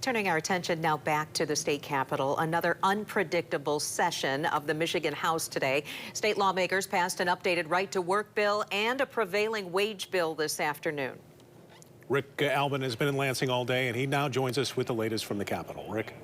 Turning our attention now back to the state capitol, another unpredictable session of the Michigan House today. State lawmakers passed an updated right-to-work bill and a prevailing wage bill this afternoon. Rick Albin has been in Lansing all day, and he now joins us with the latest from the Capitol. Rick.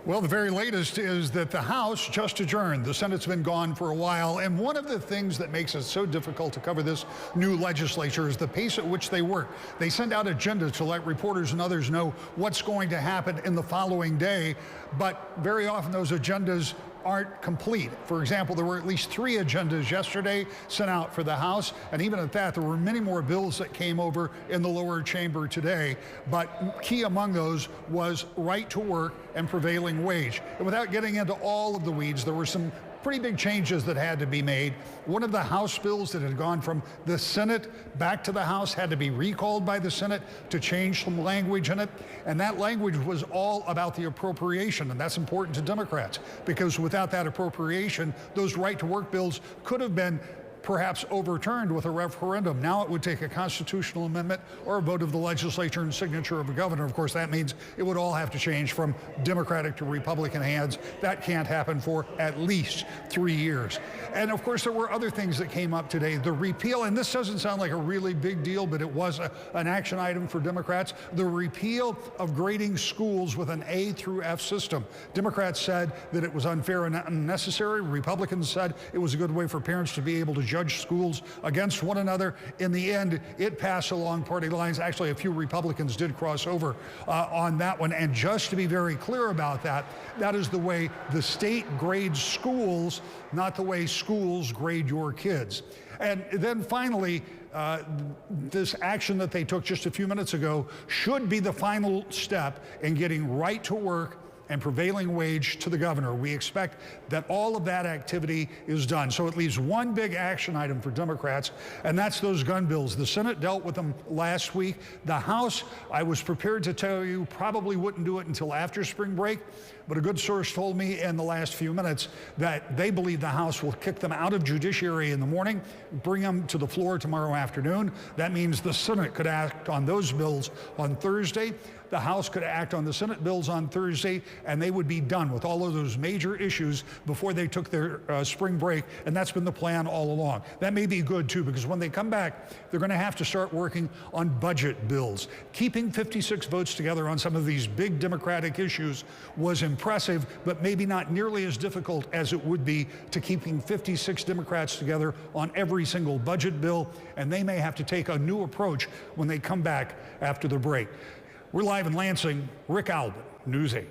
Well, the very latest is that the House just adjourned. The Senate's been gone for a while, and one of the things that makes it so difficult to cover this new legislature is the pace at which they work. They send out agendas to let reporters and others know what's going to happen in the following day, but very often those agendas aren't complete. For example, there were at least 3 agendas yesterday sent out for the House, and even at that, there were many more bills that came over in the lower chamber today. But key among those was right to work and prevailing wage. And without getting into all of the weeds, there were some pretty big changes that had to be made. One of the House bills that had gone from the Senate back to the House had to be recalled by the Senate to change some language in it. And that language was all about the appropriation. And that's important to Democrats, because without that appropriation, those right-to-work bills could have been perhaps overturned with a referendum. Now it would take a constitutional amendment or a vote of the legislature and signature of a governor. Of course, that means it would all have to change from Democratic to Republican hands. That can't happen for at least 3 years. And of course, there were other things that came up today. The repeal, and this doesn't sound like a really big deal, but it was an action item for Democrats. The repeal of grading schools with an A through F system. Democrats said that it was unfair and unnecessary. Republicans said it was a good way for parents to be able to judge schools against one another. In the end, it passed along party lines. Actually, a few Republicans did cross over on that one. And just to be very clear about that, that is the way the state grades schools, not the way schools grade your kids. And then finally, this action that they took just a few minutes ago should be the final step in getting right to work and prevailing wage to the governor. We expect that all of that activity is done. So it leaves one big action item for Democrats, and that's those gun bills. The Senate dealt with them last week. The House, I was prepared to tell you, probably wouldn't do it until after spring break, but a good source told me in the last few minutes that they believe the House will kick them out of judiciary in the morning, bring them to the floor tomorrow afternoon. That means the Senate could act on those bills on Thursday. The House could act on the Senate bills on Thursday, and they would be done with all of those major issues before they took their spring break, and that's been the plan all along. That may be good, too, because when they come back, they're going to have to start working on budget bills. Keeping 56 votes together on some of these big Democratic issues was impressive, but maybe not nearly as difficult as it would be to keeping 56 Democrats together on every single budget bill, and they may have to take a new approach when they come back after the break. We're live in Lansing. Rick Albin, News 8.